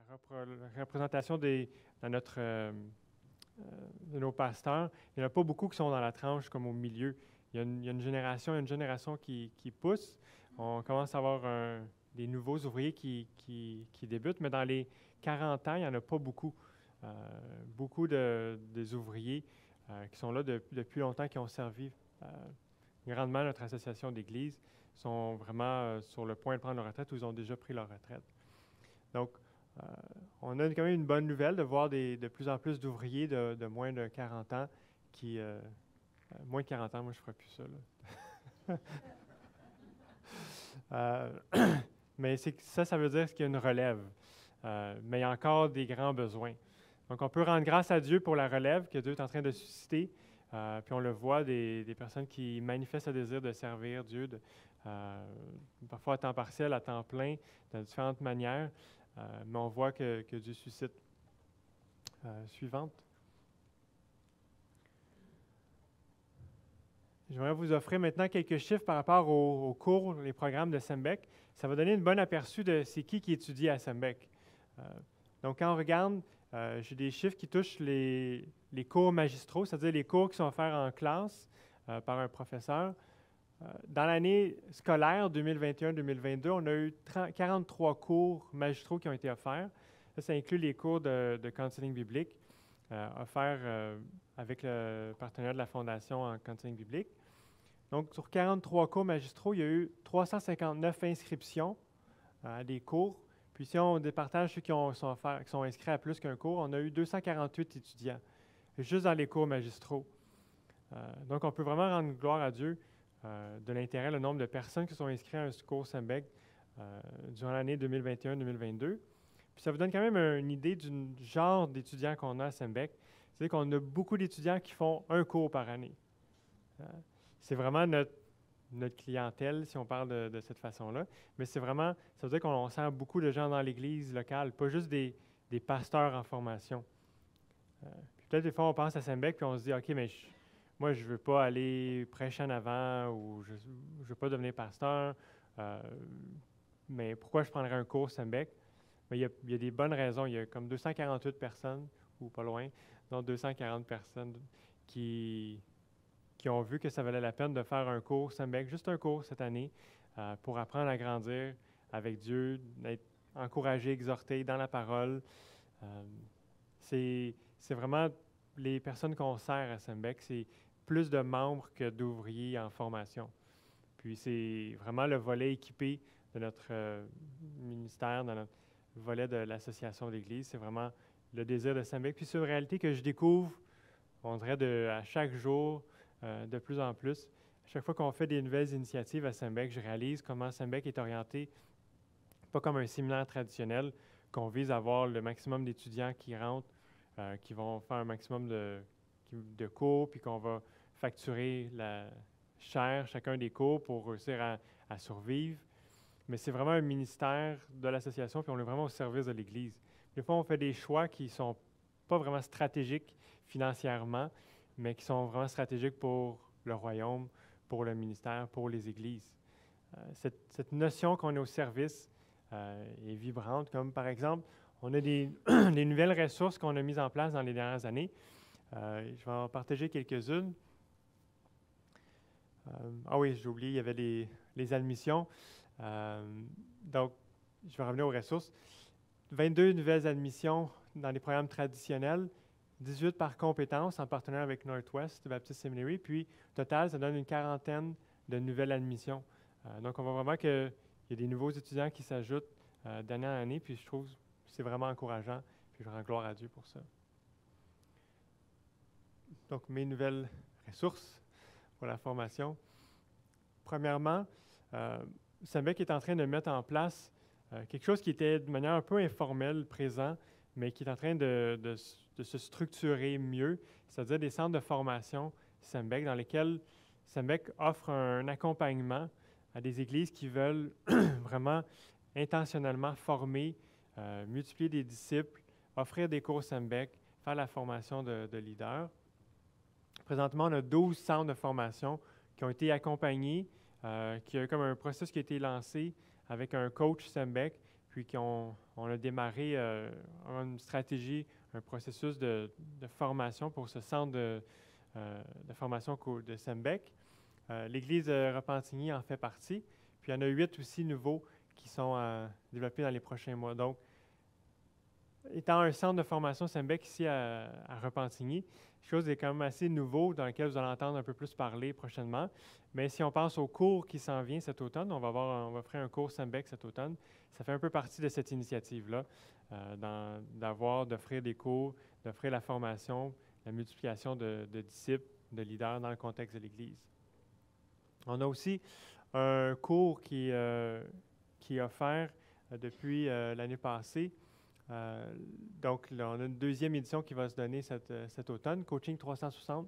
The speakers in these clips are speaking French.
la représentation de nos pasteurs, il n'y en a pas beaucoup qui sont dans la tranche comme au milieu. Il y a une génération qui pousse. On commence à avoir des nouveaux ouvriers qui débutent, mais dans les 40 ans, il n'y en a pas beaucoup. Beaucoup des ouvriers qui sont là depuis longtemps, qui ont servi grandement notre association d'église, sont vraiment sur le point de prendre leur retraite ou ils ont déjà pris leur retraite. Donc, on a quand même une bonne nouvelle de voir de plus en plus d'ouvriers de moins de 40 ans qui... moins de 40 ans, moi je ne ferais plus ça, là. Mais ça veut dire qu'il y a une relève. Mais il y a encore des grands besoins. Donc, on peut rendre grâce à Dieu pour la relève que Dieu est en train de susciter. Puis on le voit, des personnes qui manifestent le désir de servir Dieu, parfois à temps partiel, à temps plein, de différentes manières. Mais on voit que Dieu suscite. Suivante. J'aimerais vous offrir maintenant quelques chiffres par rapport aux cours, les programmes de Sembec. Ça va donner une bonne aperçu de c'est qui étudie à Sembec. Donc, quand on regarde, j'ai des chiffres qui touchent les cours magistraux, c'est-à-dire les cours qui sont offerts en classe par un professeur. Dans l'année scolaire 2021-2022, on a eu 43 cours magistraux qui ont été offerts. Ça inclut les cours de counseling biblique offerts avec le partenaire de la Fondation en counseling biblique. Donc, sur 43 cours magistraux, il y a eu 359 inscriptions à des cours. Puis, si on départage ceux qui sont inscrits à plus qu'un cours, on a eu 248 étudiants, juste dans les cours magistraux. Donc, on peut vraiment rendre gloire à Dieu de l'intérêt, le nombre de personnes qui sont inscrites à un cours Sembec durant l'année 2021-2022. Puis, ça vous donne quand même une idée du genre d'étudiants qu'on a à Sembec. C'est-à-dire qu'on a beaucoup d'étudiants qui font un cours par année. C'est vraiment notre clientèle, si on parle de cette façon-là. Mais c'est vraiment, ça veut dire qu'on sent beaucoup de gens dans l'Église locale, pas juste des pasteurs en formation. Puis peut-être des fois, on pense à Sembec, puis on se dit, OK, mais moi, je ne veux pas aller prêcher en avant ou je ne veux pas devenir pasteur. Mais pourquoi je prendrais un cours Sembec? Mais il y a des bonnes raisons. Il y a comme 248 personnes, ou pas loin, donc 240 personnes qui ont vu que ça valait la peine de faire un cours Sembec, juste un cours cette année, pour apprendre à grandir avec Dieu, d'être encouragé, exhorté dans la parole. C'est vraiment les personnes qu'on sert à Sembec, c'est plus de membres que d'ouvriers en formation. Puis c'est vraiment le volet équipé de notre ministère, dans notre volet de l'association d'Église. C'est vraiment le désir de Sembec. Puis c'est une réalité que je découvre, on dirait, à chaque jour, de plus en plus. À chaque fois qu'on fait des nouvelles initiatives à Sembec, je réalise comment Sembec est orienté, pas comme un séminaire traditionnel, qu'on vise à avoir le maximum d'étudiants qui rentrent, qui vont faire un maximum de cours, puis qu'on va facturer cher chacun des cours pour réussir à survivre. Mais c'est vraiment un ministère de l'association, puis on est vraiment au service de l'Église. Des fois, on fait des choix qui ne sont pas vraiment stratégiques financièrement, mais qui sont vraiment stratégiques pour le royaume, pour le ministère, pour les églises. Cette notion qu'on est au service est vibrante, comme par exemple, on a des nouvelles ressources qu'on a mises en place dans les dernières années. Je vais en partager quelques-unes. Oui, j'ai oublié, il y avait les admissions. Donc, je vais revenir aux ressources. 22 nouvelles admissions dans les programmes traditionnels, 18 par compétence en partenariat avec Northwest Baptist Seminary, puis au total, ça donne une 40aine de nouvelles admissions. Donc, on voit vraiment qu'il y a des nouveaux étudiants qui s'ajoutent d'année en année, puis je trouve que c'est vraiment encourageant, puis je rends gloire à Dieu pour ça. Donc, mes nouvelles ressources pour la formation. Premièrement, Sembec est en train de mettre en place quelque chose qui était de manière un peu informelle présent, mais qui est en train de se structurer mieux, c'est-à-dire des centres de formation Sembec dans lesquels Sembec offre un accompagnement à des églises qui veulent vraiment intentionnellement former, multiplier des disciples, offrir des cours Sembec, faire la formation de leaders. Présentement, on a 12 centres de formation qui ont été accompagnés, qui a comme un processus qui a été lancé avec un coach Sembec, puis on a démarré une stratégie, un processus de formation pour ce centre de formation de Sembec. L'Église de Repentigny en fait partie, puis il y en a 8 aussi nouveaux qui sont développés dans les prochains mois. Donc, étant un centre de formation Sembec ici à Repentigny, quelque chose est quand même assez nouveau dans lequel vous allez entendre un peu plus parler prochainement. Mais si on pense au cours qui s'en vient cet automne, on va faire un cours Sembec cet automne. Ça fait un peu partie de cette initiative-là, d'offrir des cours, d'offrir la formation, la multiplication de disciples, de leaders dans le contexte de l'Église. On a aussi un cours qui est offert depuis l'année passée. Donc, là, on a une deuxième édition qui va se donner cet automne, Coaching 360.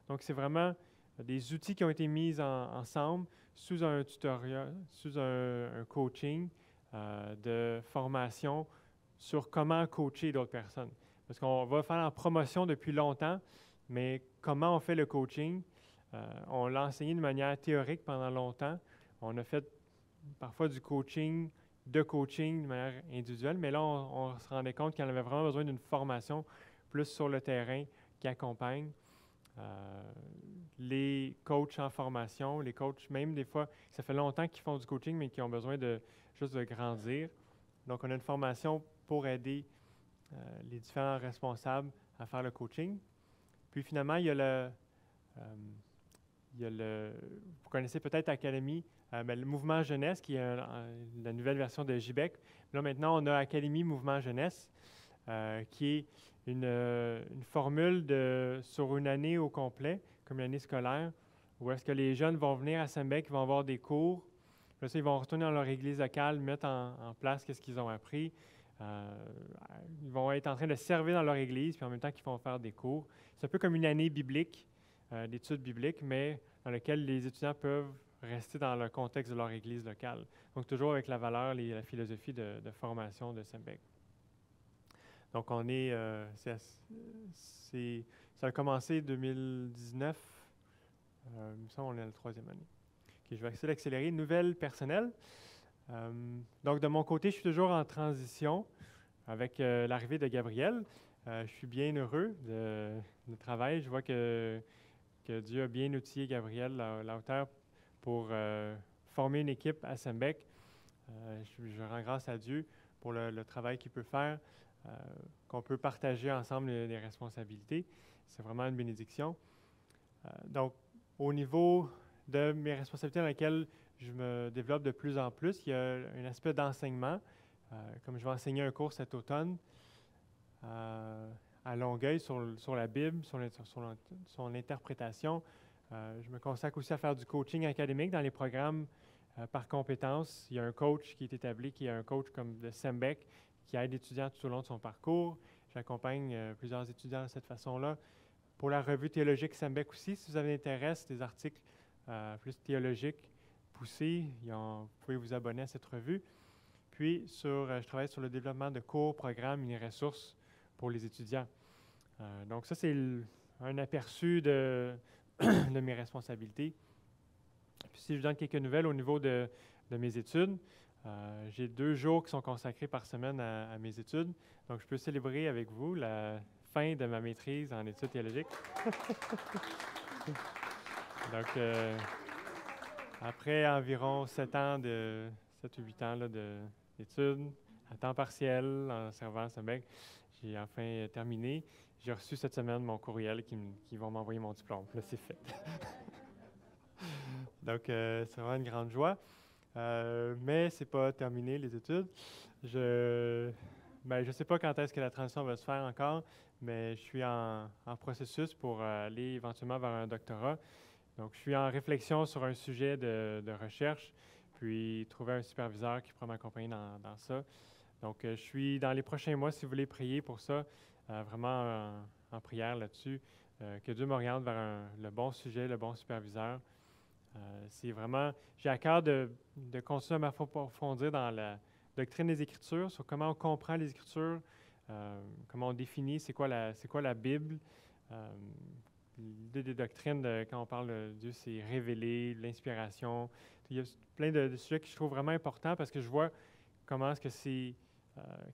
Donc, c'est vraiment des outils qui ont été mis ensemble sous un tutoriel, sous un coaching de formation sur comment coacher d'autres personnes. Parce qu'on va faire en promotion depuis longtemps, mais comment on fait le coaching? On l'a enseigné de manière théorique pendant longtemps. On a fait parfois du coaching de manière individuelle, mais là, on se rendait compte qu'on avait vraiment besoin d'une formation plus sur le terrain qui accompagne les coachs en formation, les coachs même des fois, ça fait longtemps qu'ils font du coaching, mais qui ont besoin juste de grandir. Donc, on a une formation pour aider les différents responsables à faire le coaching. Puis finalement, il y a vous connaissez peut-être Académie, le mouvement jeunesse, qui est la nouvelle version de JBEC. Là, maintenant, on a Académie Mouvement Jeunesse, qui est une formule sur une année au complet, comme l'année scolaire, où est-ce que les jeunes vont venir à Sembec, ils vont avoir des cours. Là, ils vont retourner dans leur église locale, mettre en place ce qu'ils ont appris. Ils vont être en train de servir dans leur église, puis en même temps qu'ils vont faire des cours. C'est un peu comme une année biblique, d'études bibliques, mais dans laquelle les étudiants peuvent rester dans le contexte de leur église locale. Donc, toujours avec la valeur et la philosophie de formation de Sembec. Donc, ça a commencé en 2019. Il me semble qu'on est à la 3e année. Okay, je vais essayer d'accélérer. Nouvelle personnelle. Donc, de mon côté, je suis toujours en transition avec l'arrivée de Gabriel. Je suis bien heureux de travail. Je vois que Dieu a bien outillé Gabriel à la hauteur pour former une équipe à Sembec. Je rends grâce à Dieu pour le travail qu'il peut faire, qu'on peut partager ensemble les responsabilités. C'est vraiment une bénédiction. Donc, au niveau de mes responsabilités dans lesquelles je me développe de plus en plus, il y a un aspect d'enseignement. Comme je vais enseigner un cours cet automne à Longueuil sur la Bible, sur son interprétation. Je me consacre aussi à faire du coaching académique dans les programmes par compétences. Il y a un coach qui est établi, qui est un coach comme de Sembec, qui aide l'étudiant tout au long de son parcours. J'accompagne plusieurs étudiants de cette façon-là. Pour la revue théologique Sembec aussi, si vous avez intérêt, des articles plus théologiques poussés, vous pouvez vous abonner à cette revue. Puis, je travaille sur le développement de cours, programmes et ressources pour les étudiants. Donc ça, c'est un aperçu de mes responsabilités. Puis si je donne quelques nouvelles au niveau de mes études, j'ai 2 jours qui sont consacrés par semaine à mes études. Donc, je peux célébrer avec vous la fin de ma maîtrise en études théologiques. Donc, après environ 7 ou 8 ans d'études à temps partiel en servant à Sembec, j'ai enfin terminé. J'ai reçu cette semaine mon courriel qui vont m'envoyer mon diplôme. Là, c'est fait. Donc, c'est vraiment une grande joie. Mais ce n'est pas terminé, les études. Je ne sais pas quand est-ce que la transition va se faire encore, mais je suis en processus pour aller éventuellement vers un doctorat. Donc, je suis en réflexion sur un sujet de recherche, puis trouver un superviseur qui pourra m'accompagner dans ça. Donc, je suis dans les prochains mois, si vous voulez prier pour ça, vraiment en prière là-dessus, que Dieu m'oriente vers le bon sujet, le bon superviseur. C'est vraiment, j'ai à cœur de continuer à m'approfondir dans la doctrine des Écritures, sur comment on comprend les Écritures, comment on définit c'est quoi la Bible. L'idée des doctrines, quand on parle de Dieu, c'est révéler, l'inspiration. Il y a plein de sujets que je trouve vraiment importants parce que je vois comment est-ce que c'est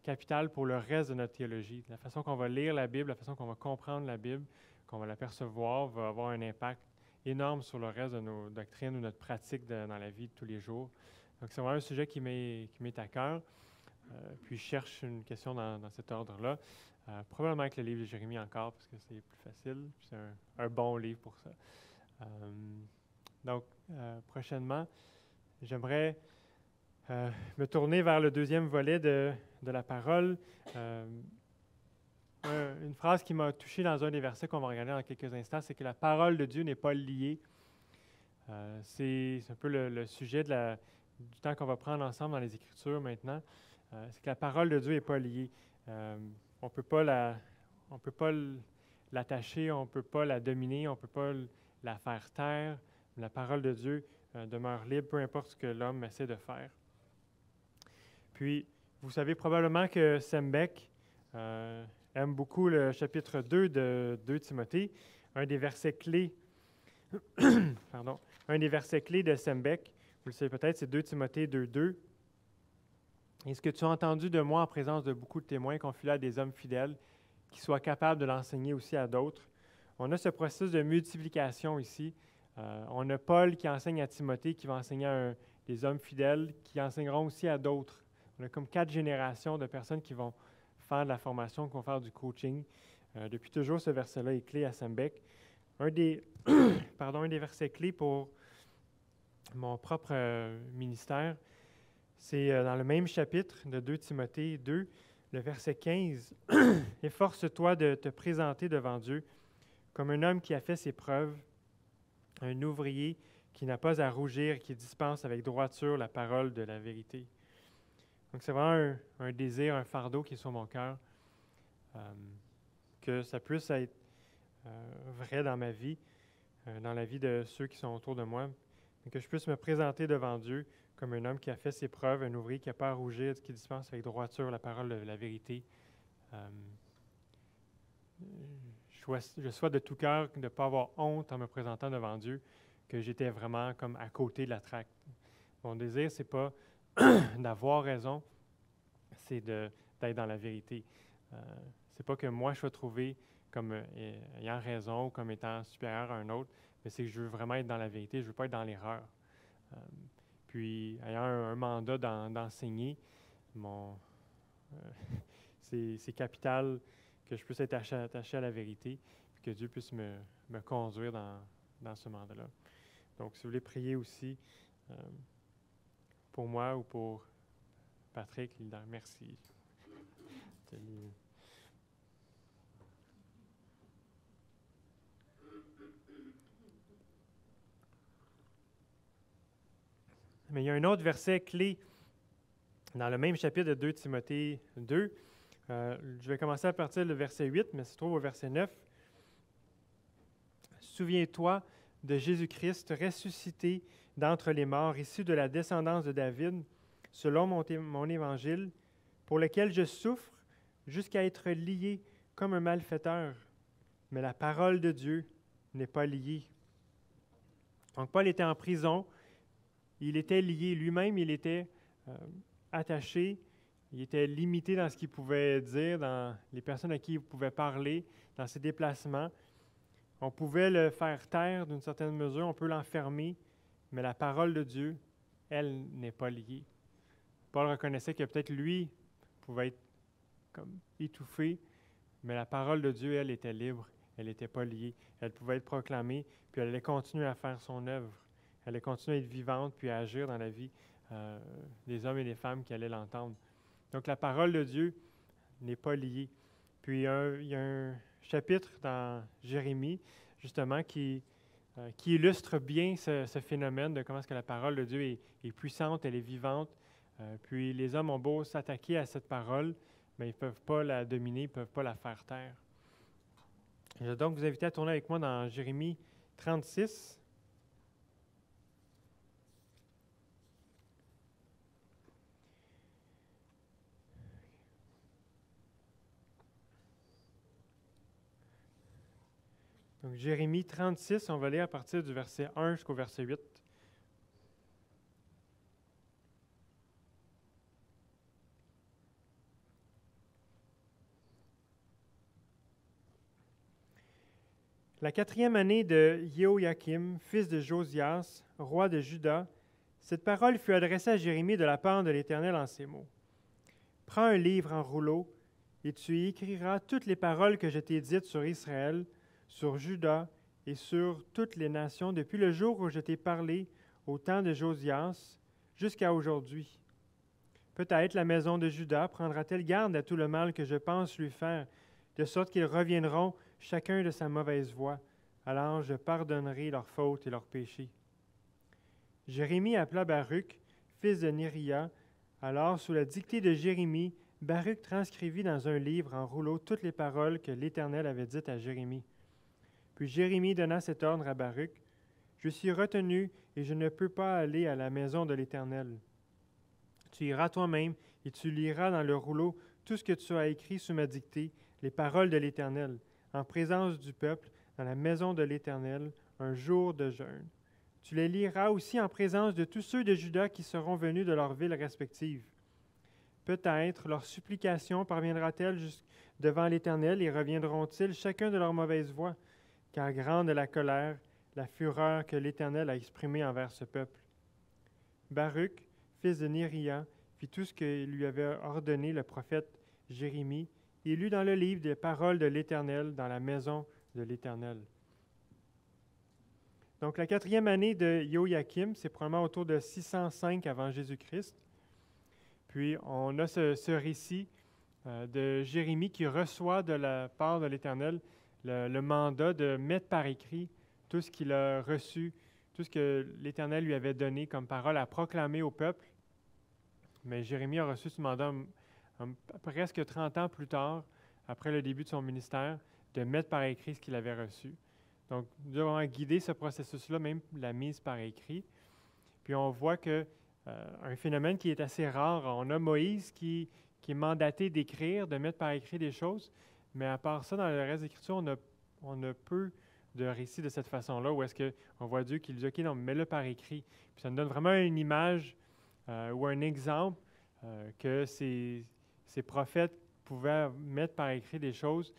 capital pour le reste de notre théologie. La façon qu'on va lire la Bible, la façon qu'on va comprendre la Bible, qu'on va l'apercevoir, va avoir un impact énorme sur le reste de nos doctrines ou notre pratique dans la vie de tous les jours. Donc, c'est vraiment un sujet qui m'est à cœur. Puis, je cherche une question dans cet ordre-là. Probablement avec le livre de Jérémie encore, parce que c'est plus facile. C'est un bon livre pour ça. Donc, prochainement, j'aimerais me tourner vers le deuxième volet de la parole. Une phrase qui m'a touché dans un des versets qu'on va regarder dans quelques instants, c'est que la parole de Dieu n'est pas liée. C'est un peu le sujet du temps qu'on va prendre ensemble dans les Écritures maintenant. C'est que la parole de Dieu n'est pas liée. On peut pas l'attacher, on ne peut pas la dominer, on ne peut pas la faire taire. La parole de Dieu demeure libre, peu importe ce que l'homme essaie de faire. Puis, vous savez probablement que Sembec aime beaucoup le chapitre 2 de 2 Timothée. Un des versets clés, un des versets clés de Sembec, vous le savez peut-être, c'est 2 Timothée 2:2. « Et ce que tu as entendu de moi en présence de beaucoup de témoins, confie-le à des hommes fidèles qui soient capables de l'enseigner aussi à d'autres. » On a ce processus de multiplication ici. On a Paul qui enseigne à Timothée, qui va enseigner à des hommes fidèles, qui enseigneront aussi à d'autres. On a comme 4 générations de personnes qui vont faire de la formation, qui vont faire du coaching. Depuis toujours, ce verset-là est clé à Sembec. Un des versets clés pour mon propre ministère, c'est dans le même chapitre de 2 Timothée 2, le verset 15. « Efforce-toi de te présenter devant Dieu comme un homme qui a fait ses preuves, un ouvrier qui n'a pas à rougir, qui dispense avec droiture la parole de la vérité. » Donc, c'est vraiment un désir, un fardeau qui est sur mon cœur, que ça puisse être vrai dans ma vie, dans la vie de ceux qui sont autour de moi, mais que je puisse me présenter devant Dieu comme un homme qui a fait ses preuves, un ouvrier qui n'a pas à rougir, qui dispense avec droiture la parole de la vérité. Je souhaite de tout cœur de ne pas avoir honte en me présentant devant Dieu, que j'étais vraiment comme à côté de la traque. Mon désir, c'est pas d'avoir raison, c'est d'être dans la vérité. C'est pas que moi, je sois trouvé comme ayant raison ou comme étant supérieur à un autre, mais c'est que je veux vraiment être dans la vérité, je ne veux pas être dans l'erreur. Puis, ayant un mandat d'enseigner, c'est capital que je puisse être attaché à la vérité, puis que Dieu puisse me conduire dans ce mandat-là. Donc, si vous voulez prier aussi pour moi ou pour Patrick, merci. Mais il y a un autre verset clé dans le même chapitre de 2 Timothée 2. Je vais commencer à partir du verset 8, mais ça se trouve au verset 9. « Souviens-toi de Jésus-Christ ressuscité d'entre les morts, issu de la descendance de David, selon mon évangile, pour lequel je souffre jusqu'à être lié comme un malfaiteur. Mais la parole de Dieu n'est pas liée. » Donc, Paul était en prison. Il était lié lui-même, il était attaché, il était limité dans ce qu'il pouvait dire, dans les personnes à qui il pouvait parler, dans ses déplacements. On pouvait le faire taire d'une certaine mesure, on peut l'enfermer, mais la parole de Dieu, elle, n'est pas liée. Paul reconnaissait que peut-être lui pouvait être comme étouffé, mais la parole de Dieu, elle, était libre, elle n'était pas liée. Elle pouvait être proclamée, puis elle allait continuer à faire son œuvre. Elle allait continuer à être vivante, puis à agir dans la vie des hommes et des femmes qui allaient l'entendre. Donc, la parole de Dieu n'est pas liée. Puis, il y a un chapitre dans Jérémie, justement, qui illustre bien ce phénomène de comment est-ce que la parole de Dieu est puissante, elle est vivante. Puis, les hommes ont beau s'attaquer à cette parole, mais ils ne peuvent pas la dominer, ils ne peuvent pas la faire taire. Je vais donc vous inviter à tourner avec moi dans Jérémie 36. Donc, Jérémie 36, on va lire à partir du verset 1 jusqu'au verset 8. La 4e année de Jéhoïakim, fils de Josias, roi de Juda, cette parole fut adressée à Jérémie de la part de l'Éternel en ces mots. « Prends un livre en rouleau, et tu y écriras toutes les paroles que je t'ai dites sur Israël, sur Juda et sur toutes les nations depuis le jour où je t'ai parlé au temps de Josias jusqu'à aujourd'hui. Peut-être la maison de Juda prendra-t-elle garde à tout le mal que je pense lui faire, de sorte qu'ils reviendront chacun de sa mauvaise voie. Alors je pardonnerai leurs fautes et leurs péchés. » Jérémie appela Baruch, fils de Néria. Alors, sous la dictée de Jérémie, Baruch transcrivit dans un livre en rouleau toutes les paroles que l'Éternel avait dites à Jérémie. Puis Jérémie donna cet ordre à Baruch. « Je suis retenu et je ne peux pas aller à la maison de l'Éternel. Tu iras toi-même et tu liras dans le rouleau tout ce que tu as écrit sous ma dictée, les paroles de l'Éternel, en présence du peuple, dans la maison de l'Éternel, un jour de jeûne. Tu les liras aussi en présence de tous ceux de Juda qui seront venus de leurs villes respectives. Peut-être leur supplication parviendra-t-elle devant l'Éternel et reviendront-ils chacun de leur mauvaise voie, car grande est la colère, la fureur que l'Éternel a exprimée envers ce peuple. » Baruch, fils de Néria, fit tout ce que lui avait ordonné le prophète Jérémie, et lut dans le livre des paroles de l'Éternel dans la maison de l'Éternel. Donc, la 4e année de Jéhoïakim, c'est probablement autour de 605 avant Jésus-Christ. Puis, on a ce récit de Jérémie qui reçoit de la part de l'Éternel le mandat de mettre par écrit tout ce qu'il a reçu, tout ce que l'Éternel lui avait donné comme parole à proclamer au peuple. Mais Jérémie a reçu ce mandat presque 30 ans plus tard, après le début de son ministère, de mettre par écrit ce qu'il avait reçu. Donc, Dieu a vraiment guidé ce processus-là, même la mise par écrit. Puis on voit que un phénomène qui est assez rare, on a Moïse qui est mandaté d'écrire, de mettre par écrit des choses, mais à part ça, dans le reste des Écritures, on a peu de récits de cette façon-là, où est-ce qu'on voit Dieu qui dit « OK, non, mets-le par écrit ». Puis ça nous donne vraiment une image ou un exemple que ces prophètes pouvaient mettre par écrit des choses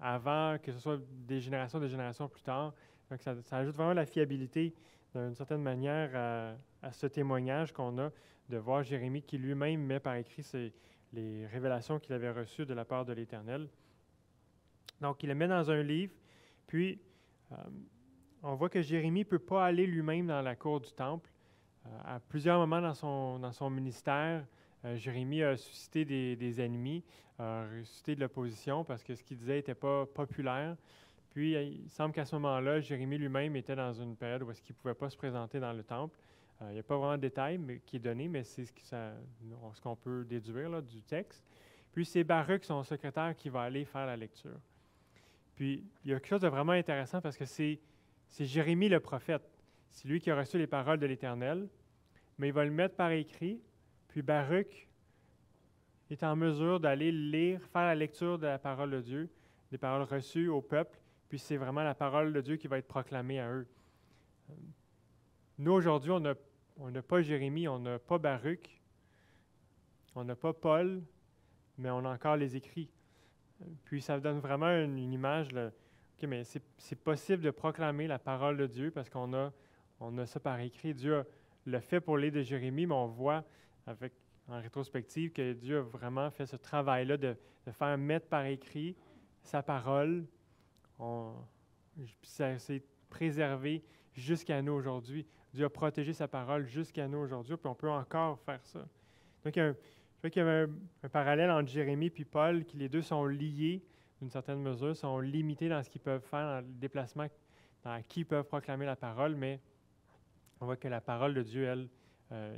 avant que ce soit des générations plus tard. Donc, ça ajoute vraiment la fiabilité, d'une certaine manière, à ce témoignage qu'on a de voir Jérémie qui lui-même met par écrit les révélations qu'il avait reçues de la part de l'Éternel. Donc, il les met dans un livre, puis on voit que Jérémie ne peut pas aller lui-même dans la cour du temple. À plusieurs moments dans son ministère, Jérémie a suscité des ennemis, a suscité de l'opposition parce que ce qu'il disait n'était pas populaire. Puis, il semble qu'à ce moment-là, Jérémie lui-même était dans une période où il ne pouvait pas se présenter dans le temple. Il n'y a pas vraiment de détail qui est donné, mais c'est ce qu'on peut déduire là, du texte. Puis, c'est Baruch, son secrétaire, qui va aller faire la lecture. Puis, il y a quelque chose de vraiment intéressant parce que c'est Jérémie le prophète. C'est lui qui a reçu les paroles de l'Éternel, mais il va le mettre par écrit. Puis Baruch est en mesure d'aller lire, faire la lecture de la parole de Dieu, des paroles reçues au peuple, puis c'est vraiment la parole de Dieu qui va être proclamée à eux. Nous, aujourd'hui, on n'a pas Jérémie, on n'a pas Baruch, on n'a pas Paul, mais on a encore les écrits. Puis ça donne vraiment une image, là, OK, mais c'est possible de proclamer la parole de Dieu parce qu'on a ça par écrit. Dieu le fait pour les de Jérémie, mais on voit en rétrospective que Dieu a vraiment fait ce travail-là de faire mettre par écrit sa parole. Ça s'est préservé jusqu'à nous aujourd'hui. Dieu a protégé sa parole jusqu'à nous aujourd'hui, puis on peut encore faire ça. Donc, je crois qu'il y avait un parallèle entre Jérémie et Paul, qui les deux sont liés d'une certaine mesure, sont limités dans ce qu'ils peuvent faire, dans le déplacement, dans qui ils peuvent proclamer la parole, mais on voit que la parole de Dieu, elle,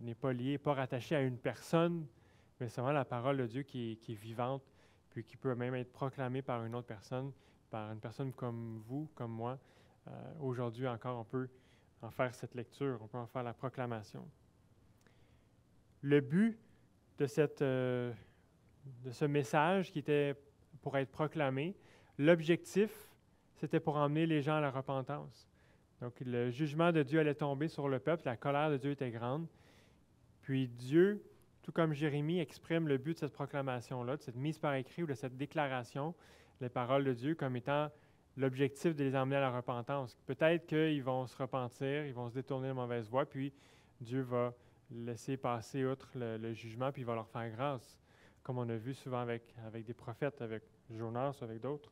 n'est pas liée, pas rattachée à une personne, mais c'est vraiment la parole de Dieu qui est vivante, puis qui peut même être proclamée par une autre personne, par une personne comme vous, comme moi. Aujourd'hui encore, on peut en faire cette lecture, on peut en faire la proclamation. Le but de ce message qui était pour être proclamé, l'objectif, c'était pour emmener les gens à la repentance. Donc, le jugement de Dieu allait tomber sur le peuple, la colère de Dieu était grande. Puis Dieu, tout comme Jérémie, exprime le but de cette proclamation-là, de cette mise par écrit ou de cette déclaration, les paroles de Dieu, comme étant l'objectif de les emmener à la repentance. Peut-être qu'ils vont se repentir, ils vont se détourner de la mauvaise voie, puis Dieu va laisser passer outre le jugement, puis il va leur faire grâce, comme on a vu souvent avec des prophètes, avec Jonas ou avec d'autres.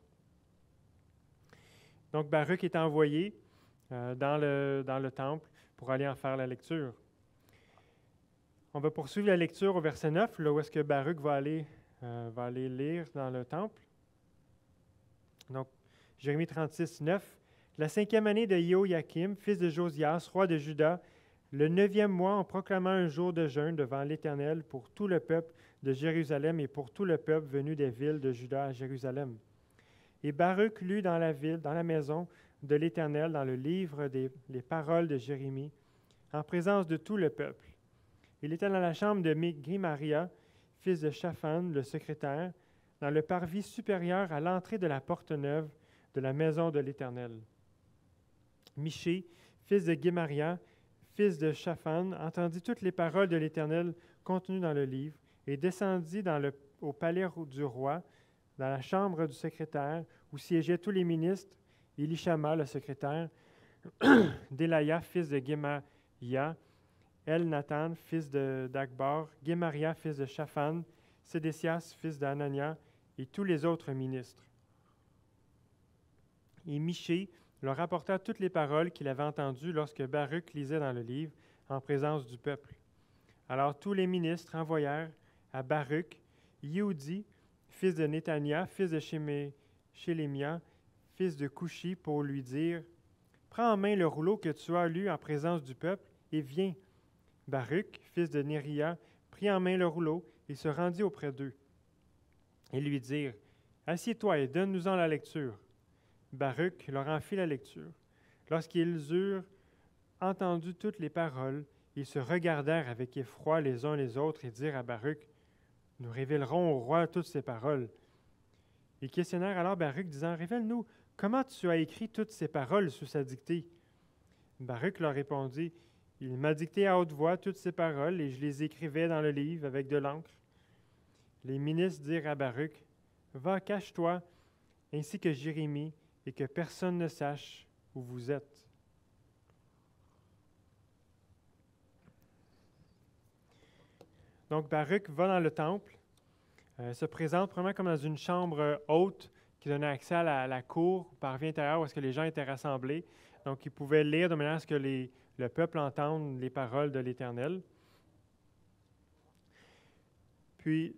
Donc Baruch est envoyé dans le temple pour aller en faire la lecture. On va poursuivre la lecture au verset 9, là où est-ce que Baruch va aller lire dans le temple. Donc, Jérémie 36, 9. La 5e année de Jéhoïakim, fils de Josias, roi de Juda, le 9e mois, en proclamant un jour de jeûne devant l'Éternel pour tout le peuple de Jérusalem et pour tout le peuple venu des villes de Juda à Jérusalem. Et Baruch lut dans la maison de l'Éternel, dans le livre les paroles de Jérémie, en présence de tout le peuple. Il était dans la chambre de Guimaria, fils de Shaphan, le secrétaire, dans le parvis supérieur à l'entrée de la porte neuve de la maison de l'Éternel. Michée, fils de Guimaria, fils de Shaphan, entendit toutes les paroles de l'Éternel contenues dans le livre et descendit au palais du roi, dans la chambre du secrétaire, où siégeaient tous les ministres, Élishama, le secrétaire, Délaya, fils de Guimaria, El-Nathan, fils d'Akbar, Guimaria, fils de Shaphan, Sédécias, fils d'Anania, et tous les autres ministres. Et Michée leur rapporta toutes les paroles qu'il avait entendues lorsque Baruch lisait dans le livre, en présence du peuple. Alors tous les ministres envoyèrent à Baruch Yehudi, fils de Néthania, fils de Shélémia, fils de Couchi, pour lui dire « Prends en main le rouleau que tu as lu en présence du peuple, et viens. » Baruch, fils de Néria, prit en main le rouleau et se rendit auprès d'eux. Et lui dirent, « Assieds-toi et donne-nous-en la lecture. » Baruch leur en fit la lecture. Lorsqu'ils eurent entendu toutes les paroles, ils se regardèrent avec effroi les uns les autres et dirent à Baruch, « Nous révélerons au roi toutes ces paroles. » Ils questionnèrent alors Baruch, disant, « Révèle-nous, comment tu as écrit toutes ces paroles sous sa dictée? » Baruch leur répondit, « Il m'a dicté à haute voix toutes ces paroles, et je les écrivais dans le livre avec de l'encre. » Les ministres dirent à Baruch, « Va, cache-toi, ainsi que Jérémie, et que personne ne sache où vous êtes. » Donc Baruch va dans le temple, se présente vraiment comme dans une chambre haute qui donnait accès à la cour par vie intérieure où est-ce que les gens étaient rassemblés. Donc ils pouvaient lire de manière à ce que le peuple entende les paroles de l'Éternel. Puis,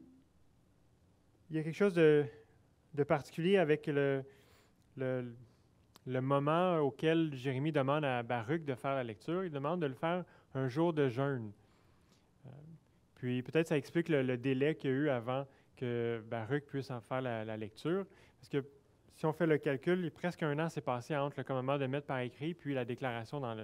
il y a quelque chose de particulier avec le moment auquel Jérémie demande à Baruch de faire la lecture. Il demande de le faire un jour de jeûne. Puis peut-être ça explique le délai qu'il y a eu avant que Baruch puisse en faire la lecture. Parce que si on fait le calcul, presque un an s'est passé entre le commandement de mettre par écrit puis la déclaration dans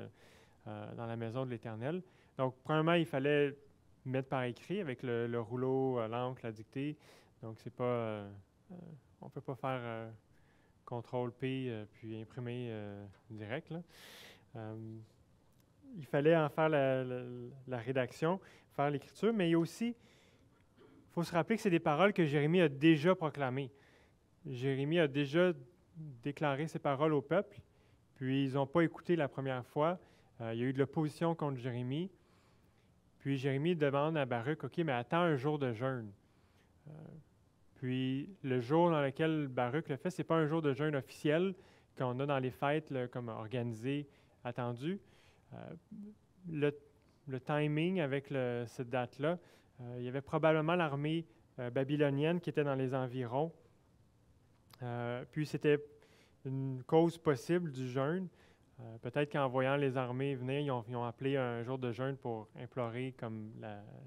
la maison de l'Éternel. Donc, premièrement, il fallait mettre par écrit avec le rouleau, l'encre, la dictée. Donc, c'est pas, on ne peut pas faire CTRL-P puis imprimer direct, là. Il fallait en faire la rédaction, faire l'écriture, mais il y a aussi, il faut se rappeler que c'est des paroles que Jérémie a déjà proclamées. Jérémie a déjà déclaré ces paroles au peuple, puis ils n'ont pas écouté la première fois. Il y a eu de l'opposition contre Jérémie. Puis Jérémie demande à Baruch, « OK, mais attends un jour de jeûne. » Puis le jour dans lequel Baruch le fait, ce n'est pas un jour de jeûne officiel qu'on a dans les fêtes là, comme organisé, attendu. Le timing avec cette date-là, il y avait probablement l'armée babylonienne qui était dans les environs. Puis c'était une cause possible du jeûne. Peut-être qu'en voyant les armées venir, ils ont appelé un jour de jeûne pour implorer comme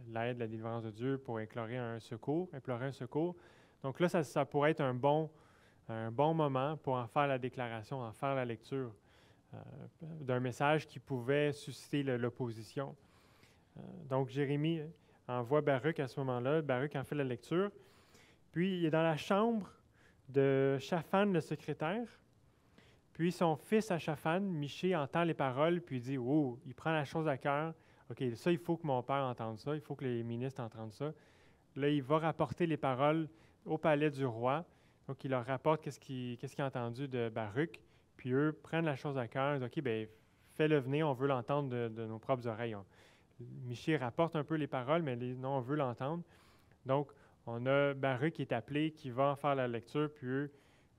l'aide, la délivrance de Dieu, pour implorer un secours. Donc là, ça pourrait être un bon moment pour en faire la déclaration, en faire la lecture d'un message qui pouvait susciter l'opposition. Donc Jérémie envoie Baruch à ce moment-là. Baruch en fait la lecture. Puis il est dans la chambre de Shaphan, le secrétaire. Puis son fils à Shaphan, Michée, entend les paroles, puis il dit « Oh, il prend la chose à cœur. OK, ça, il faut que mon père entende ça. Il faut que les ministres entendent ça. » Là, il va rapporter les paroles au palais du roi. Donc, il leur rapporte qu'est-ce qu'il a entendu de Baruch, puis eux prennent la chose à cœur, ils disent, OK, bien, fais-le venir, on veut l'entendre de nos propres oreilles. Michée rapporte un peu les paroles, mais non, on veut l'entendre. Donc, on a Baruch qui est appelé, qui va en faire la lecture, puis eux,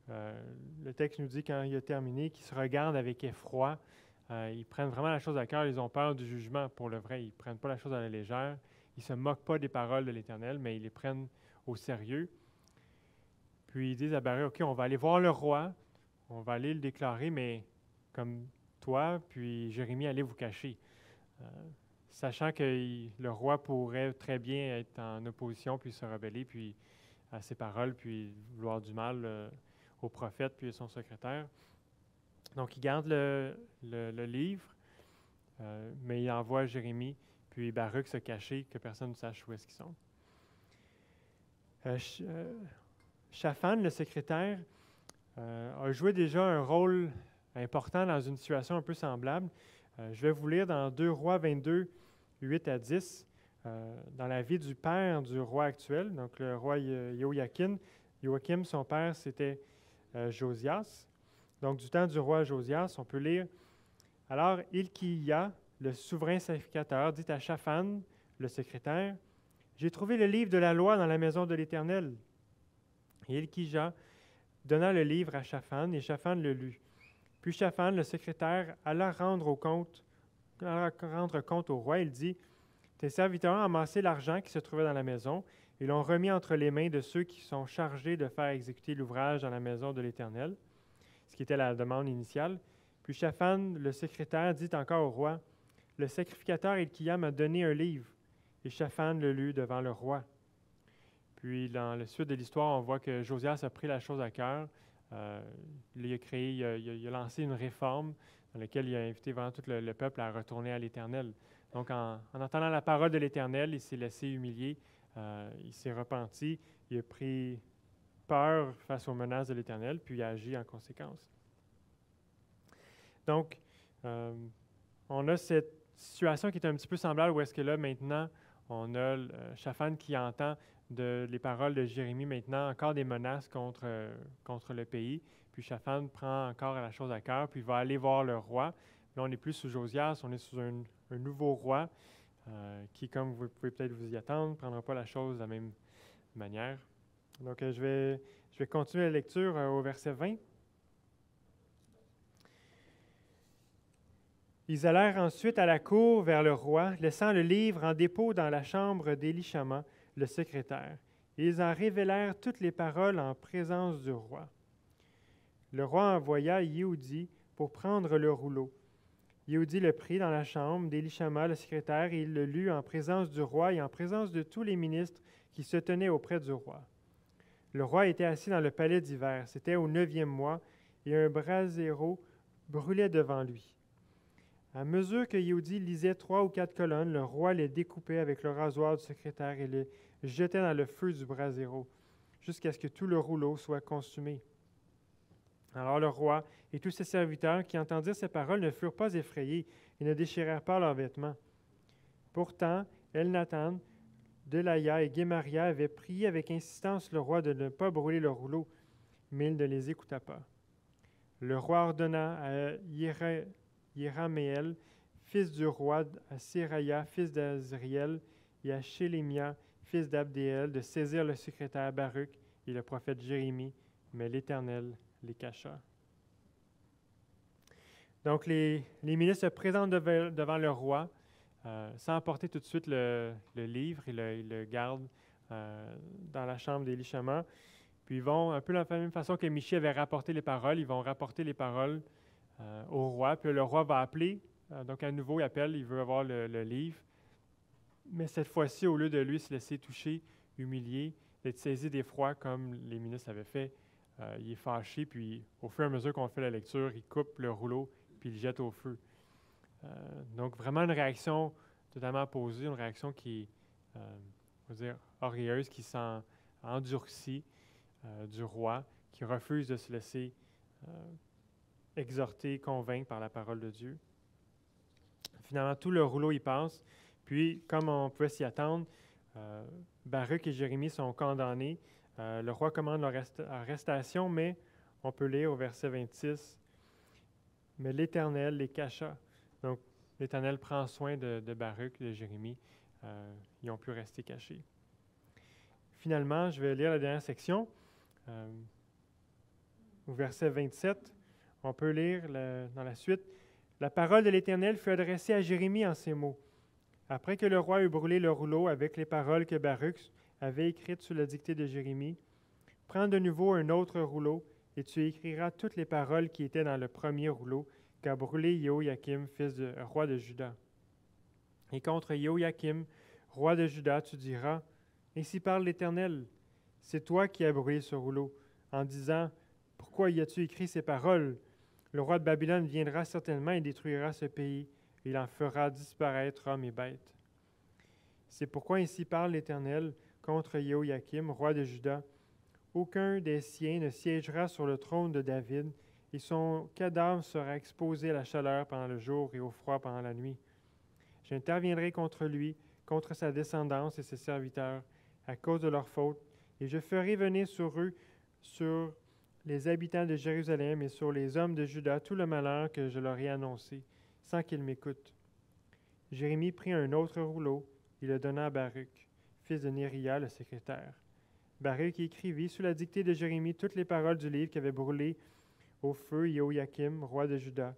le texte nous dit quand il a terminé, qu'ils se regardent avec effroi. Ils prennent vraiment la chose à cœur, ils ont peur du jugement pour le vrai. Ils ne prennent pas la chose à la légère. Ils ne se moquent pas des paroles de l'Éternel, mais ils les prennent au sérieux. Puis ils disent à Baruch, OK, on va aller voir le roi, on va aller le déclarer, mais comme toi, puis Jérémie, allez vous cacher. Sachant que le roi pourrait très bien être en opposition, puis se rebeller, puis à ses paroles, puis vouloir du mal au prophète, puis à son secrétaire. Donc, il garde le livre, mais il envoie Jérémie, puis Baruch se cacher, que personne ne sache où est-ce qu'ils sont. Shaphan, le secrétaire, a joué déjà un rôle important dans une situation un peu semblable. Je vais vous lire dans 2 Rois 22, 8 à 10, dans la vie du père du roi actuel, donc le roi Joachim. Joachim, son père, c'était Josias. Donc, du temps du roi Josias, on peut lire « Alors, Hilkiya, le souverain sacrificateur, dit à Shaphan, le secrétaire, « J'ai trouvé le livre de la loi dans la maison de l'Éternel. » Et Hilkiya donna le livre à Shaphan, et Shaphan le lut. Puis Shaphan, le secrétaire, alla rendre compte au roi. Il dit, « Tes serviteurs ont amassé l'argent qui se trouvait dans la maison et l'ont remis entre les mains de ceux qui sont chargés de faire exécuter l'ouvrage dans la maison de l'Éternel. » Ce qui était la demande initiale. Puis Shaphan, le secrétaire, dit encore au roi, « Le sacrificateur Hilkiya m'a donné un livre. » Et Shaphan le lut devant le roi. Puis, dans la suite de l'histoire, on voit que Josias a pris la chose à cœur. Il a lancé une réforme dans laquelle il a invité vraiment tout le peuple à retourner à l'Éternel. Donc, en entendant la parole de l'Éternel, il s'est laissé humilier, il s'est repenti, il a pris peur face aux menaces de l'Éternel, puis il a agi en conséquence. Donc, on a cette situation qui est un petit peu semblable où est-ce que là, maintenant, on a Shaphan qui entend les paroles de Jérémie maintenant, encore des menaces contre le pays. Puis Shaphan prend encore la chose à cœur, puis il va aller voir le roi. Là, on n'est plus sous Josias, on est sous un nouveau roi qui, comme vous pouvez peut-être vous y attendre, ne prendra pas la chose de la même manière. Donc, je vais continuer la lecture au verset 20. Ils allèrent ensuite à la cour vers le roi, laissant le livre en dépôt dans la chambre d'Élishama, le secrétaire. Et ils en révélèrent toutes les paroles en présence du roi. Le roi envoya Yehudi pour prendre le rouleau. Yehudi le prit dans la chambre d'Élishama, le secrétaire, et il le lut en présence du roi et en présence de tous les ministres qui se tenaient auprès du roi. Le roi était assis dans le palais d'hiver. C'était au 9e mois, et un brasero brûlait devant lui. À mesure que Yehudi lisait 3 ou 4 colonnes, le roi les découpait avec le rasoir du secrétaire et les jetait dans le feu du brasero, jusqu'à ce que tout le rouleau soit consumé. Alors le roi et tous ses serviteurs qui entendirent ces paroles ne furent pas effrayés et ne déchirèrent pas leurs vêtements. Pourtant, Elnathan, Delaya et Guémaria avaient prié avec insistance le roi de ne pas brûler le rouleau, mais il ne les écouta pas. Le roi ordonna à Yeraméel, fils du roi, à Séraya, fils d'Azriel, et à Shélémia, fils d'Abdéel, de saisir le secrétaire Baruch et le prophète Jérémie, mais l'Éternel les cacha. Donc, les ministres se présentent devant le roi, sans apporter tout de suite le livre, ils le gardent dans la chambre d'Élishama. Puis ils vont, un peu de la même façon que Michée avait rapporté les paroles, ils vont rapporter les paroles au roi, puis le roi va appeler, donc à nouveau il appelle, il veut avoir le livre, mais cette fois-ci, au lieu de lui se laisser toucher, humilier, d'être saisi d'effroi comme les ministres avaient fait, il est fâché, puis au fur et à mesure qu'on fait la lecture, il coupe le rouleau, puis il le jette au feu. Donc vraiment une réaction totalement opposée, une réaction qui est, on va dire, orgueilleuse, qui s'endurcit du roi, qui refuse de se laisser exhorter, convaincre par la parole de Dieu. Finalement, tout le rouleau y passe. Puis, comme on pouvait s'y attendre, Baruch et Jérémie sont condamnés Le roi commande leur arrestation, mais on peut lire au verset 26, « Mais l'Éternel les cacha. » Donc, l'Éternel prend soin de Baruch, de Jérémie. Ils ont pu rester cachés. Finalement, je vais lire la dernière section. Au verset 27, on peut lire dans la suite, « La parole de l'Éternel fut adressée à Jérémie en ces mots. Après que le roi eut brûlé le rouleau avec les paroles que Baruch avait écrites sous la dictée de Jérémie, prends de nouveau un autre rouleau, et tu écriras toutes les paroles qui étaient dans le premier rouleau qu'a brûlé Jéhoïakim, fils de roi de Juda. Et contre Jéhoïakim, roi de Juda, tu diras, ainsi parle l'Éternel, c'est toi qui as brûlé ce rouleau, en disant, pourquoi y as-tu écrit ces paroles? Le roi de Babylone viendra certainement et détruira ce pays. Il en fera disparaître hommes et bêtes. C'est pourquoi ainsi parle l'Éternel contre Jéhoïakim, roi de Juda. Aucun des siens ne siégera sur le trône de David, et son cadavre sera exposé à la chaleur pendant le jour et au froid pendant la nuit. J'interviendrai contre lui, contre sa descendance et ses serviteurs, à cause de leurs fautes, et je ferai venir sur eux, sur les habitants de Jérusalem et sur les hommes de Juda, tout le malheur que je leur ai annoncé, sans qu'ils m'écoutent. » Jérémie prit un autre rouleau, et le donna à Baruch, fils de Néria, le secrétaire. Baruch écrivit sous la dictée de Jérémie toutes les paroles du livre qu'avait brûlé au feu Jéhoïakim, roi de Juda.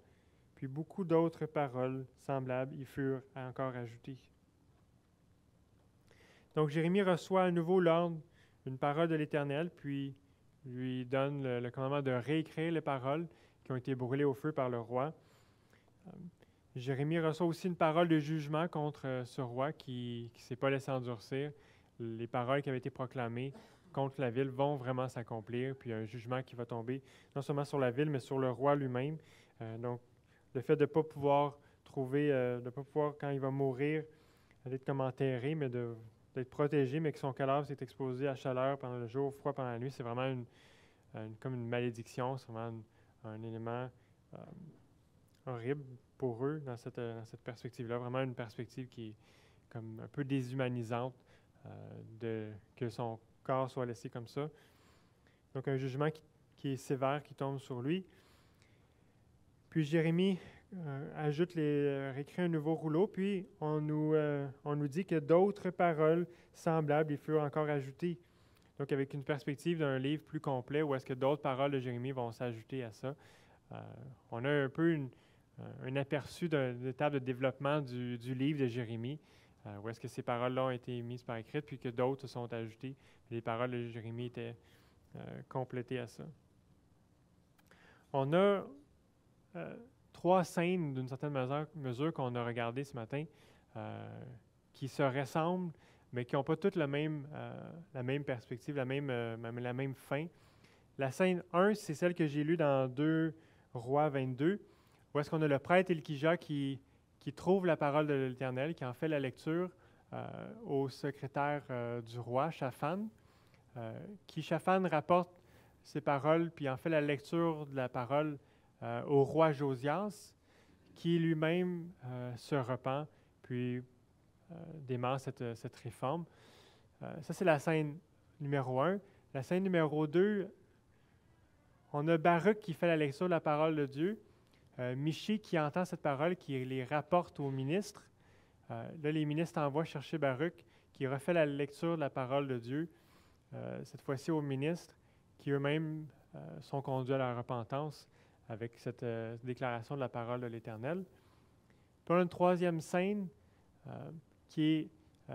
Puis beaucoup d'autres paroles semblables y furent encore ajoutées. Donc Jérémie reçoit à nouveau l'ordre, une parole de l'Éternel, puis lui donne le commandement de réécrire les paroles qui ont été brûlées au feu par le roi. Jérémie reçoit aussi une parole de jugement contre ce roi qui ne s'est pas laissé endurcir. Les paroles qui avaient été proclamées contre la ville vont vraiment s'accomplir, puis il y a un jugement qui va tomber non seulement sur la ville, mais sur le roi lui-même. Donc, le fait de ne pas pouvoir trouver, de ne pas pouvoir, quand il va mourir, d'être comme enterré, mais d'être protégé, mais que son cadavre s'est exposé à la chaleur pendant le jour, au froid pendant la nuit, c'est vraiment comme une malédiction, c'est vraiment un élément horrible pour eux dans cette perspective-là, vraiment une perspective qui est comme un peu déshumanisante, que son corps soit laissé comme ça. Donc un jugement qui est sévère, qui tombe sur lui. Puis Jérémie réécrit un nouveau rouleau, puis on nous dit que d'autres paroles semblables y furent encore ajoutées. Donc avec une perspective d'un livre plus complet, où est-ce que d'autres paroles de Jérémie vont s'ajouter à ça. On a un peu un aperçu d'une étape de développement du livre de Jérémie, où est-ce que ces paroles-là ont été mises par écrit, puis que d'autres sont ajoutées. Les paroles de Jérémie étaient complétées à ça. On a 3 scènes, d'une certaine mesure qu'on a regardées ce matin, qui se ressemblent, mais qui n'ont pas toutes la même perspective, la même fin. La scène 1, c'est celle que j'ai lue dans 2 Rois 22, où est-ce qu'on a le prêtre Ilkija qui trouve la parole de l'Éternel, qui en fait la lecture au secrétaire du roi, Shaphan, Shaphan rapporte ces paroles, puis en fait la lecture de la parole au roi Josias, qui lui-même se repent, puis démarre cette réforme. Ça, c'est la scène numéro 1. La scène numéro 2, on a Baruch qui fait la lecture de la parole de Dieu, Michée qui entend cette parole, qui les rapporte aux ministres. Là, les ministres envoient chercher Baruch, qui refait la lecture de la parole de Dieu, cette fois-ci aux ministres, qui eux-mêmes sont conduits à la repentance avec cette déclaration de la parole de l'Éternel. Puis on a une troisième scène qui est,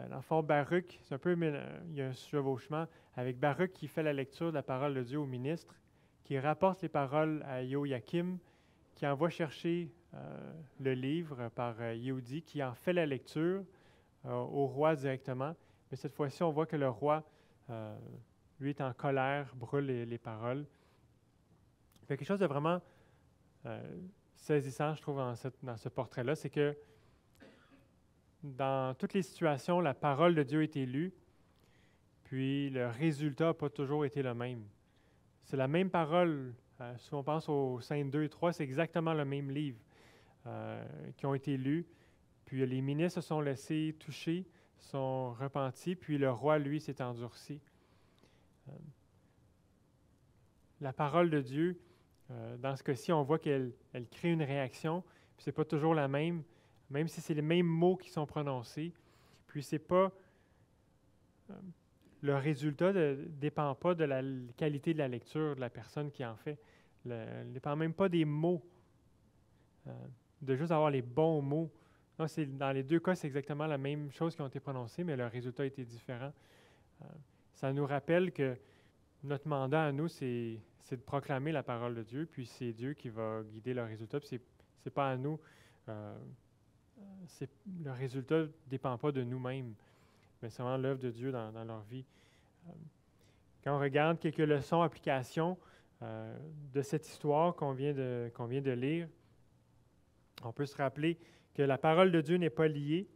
dans le fond, Baruch, c'est un peu, il y a un chevauchement, avec Baruch qui fait la lecture de la parole de Dieu aux ministres, qui rapporte les paroles à Jéhoïakim, qui envoie chercher le livre par Yehudi, qui en fait la lecture au roi directement. Mais cette fois-ci, on voit que le roi, lui, est en colère, brûle les paroles. Il y a quelque chose de vraiment saisissant, je trouve, dans ce portrait-là, c'est que dans toutes les situations, la parole de Dieu est lue, puis le résultat n'a pas toujours été le même. C'est la même parole. Si on pense aux scènes 2 et 3, c'est exactement le même livre qui ont été lus. Puis les ministres se sont laissés toucher, sont repentis, puis le roi, lui, s'est endurci. la parole de Dieu, dans ce cas-ci, on voit qu'elle crée une réaction, puis ce n'est pas toujours la même si c'est les mêmes mots qui sont prononcés, puis c'est pas... le résultat ne dépend pas de la qualité de la lecture de la personne qui en fait. Ne dépend même pas des mots, de juste avoir les bons mots. Non, dans les deux cas, c'est exactement la même chose qui ont été prononcées, mais le résultat était différent. Ça nous rappelle que notre mandat à nous, c'est de proclamer la parole de Dieu, puis c'est Dieu qui va guider le résultat, puis c'est pas à nous. Le résultat ne dépend pas de nous-mêmes, mais c'est vraiment l'œuvre de Dieu dans leur vie. Quand on regarde quelques leçons, applications de cette histoire qu'on vient de lire, on peut se rappeler que la parole de Dieu n'est pas liée.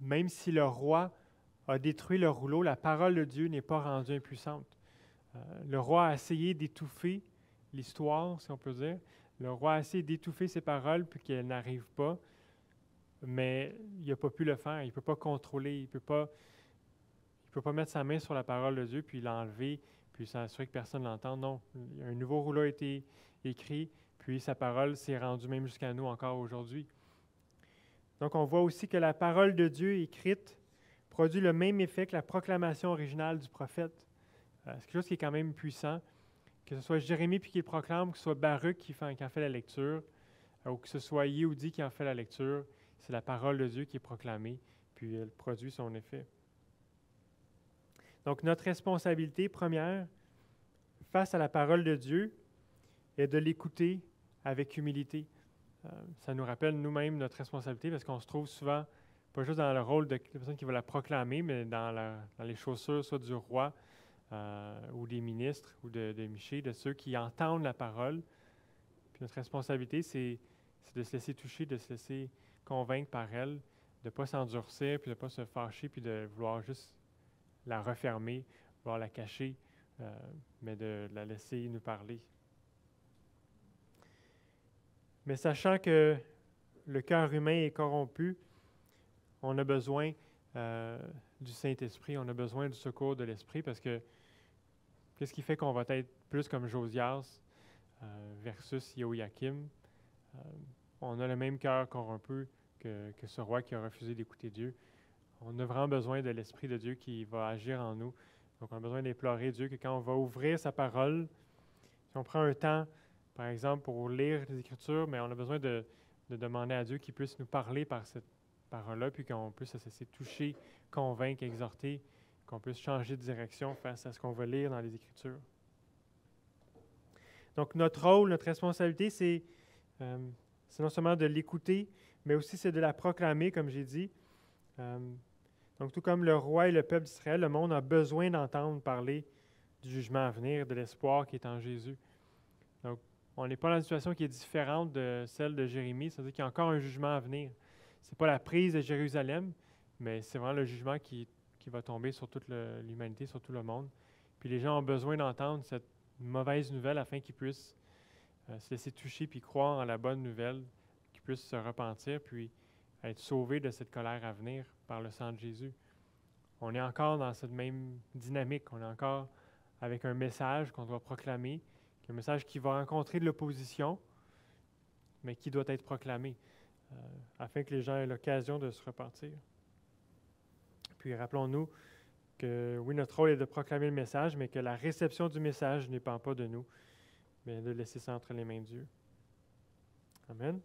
Même si le roi a détruit le rouleau, la parole de Dieu n'est pas rendue impuissante. Le roi a essayé d'étouffer l'histoire, si on peut dire. Le roi a essayé d'étouffer ses paroles puis qu'elles n'arrivent pas, mais il n'a pas pu le faire. Il ne peut pas contrôler, il ne peut pas mettre sa main sur la parole de Dieu puis l'enlever puis s'assurer que personne ne l'entende. Non, un nouveau rouleau a été écrit, puis sa parole s'est rendue même jusqu'à nous encore aujourd'hui. Donc on voit aussi que la parole de Dieu écrite produit le même effet que la proclamation originale du prophète. C'est quelque chose qui est quand même puissant. Que ce soit Jérémie qui le proclame, que ce soit Baruch qui en fait la lecture, ou que ce soit Yehudi qui en fait la lecture, c'est la parole de Dieu qui est proclamée, puis elle produit son effet. Donc notre responsabilité première face à la parole de Dieu est de l'écouter avec humilité. Ça nous rappelle nous-mêmes notre responsabilité parce qu'on se trouve souvent, pas juste dans le rôle de la personne qui va la proclamer, mais dans les chaussures soit du roi ou des ministres ou de Michée, de ceux qui entendent la parole. Puis notre responsabilité, c'est de se laisser toucher, de se laisser convaincre par elle, de ne pas s'endurcir, puis de ne pas se fâcher, puis de vouloir juste la refermer, vouloir la cacher, mais de la laisser nous parler. Mais sachant que le cœur humain est corrompu, on a besoin du Saint-Esprit, on a besoin du secours de l'Esprit, parce que qu'est-ce qui fait qu'on va être plus comme Josias versus Jéhoïakim? On a le même cœur corrompu que ce roi qui a refusé d'écouter Dieu. On a vraiment besoin de l'Esprit de Dieu qui va agir en nous. Donc, on a besoin d'implorer Dieu que quand on va ouvrir sa parole, si on prend un temps, par exemple, pour lire les Écritures, mais on a besoin de demander à Dieu qu'il puisse nous parler par cette parole-là, puis qu'on puisse se laisser toucher, convaincre, exhorter, qu'on puisse changer de direction face à ce qu'on va lire dans les Écritures. Donc, notre rôle, notre responsabilité, c'est non seulement de l'écouter, mais aussi c'est de la proclamer, comme j'ai dit. Donc, tout comme le roi et le peuple d'Israël, le monde a besoin d'entendre parler du jugement à venir, de l'espoir qui est en Jésus. Donc, on n'est pas dans une situation qui est différente de celle de Jérémie, c'est-à-dire qu'il y a encore un jugement à venir. Ce n'est pas la prise de Jérusalem, mais c'est vraiment le jugement qui va tomber sur toute l'humanité, sur tout le monde. Puis les gens ont besoin d'entendre cette mauvaise nouvelle afin qu'ils puissent se laisser toucher puis croire en la bonne nouvelle, qu'ils puissent se repentir puis être sauvés de cette colère à venir par le sang de Jésus. On est encore dans cette même dynamique. On est encore avec un message qu'on doit proclamer, un message qui va rencontrer de l'opposition, mais qui doit être proclamé afin que les gens aient l'occasion de se repentir. Puis rappelons-nous que oui, notre rôle est de proclamer le message, mais que la réception du message ne dépend pas de nous, mais de laisser ça entre les mains de Dieu. Amen.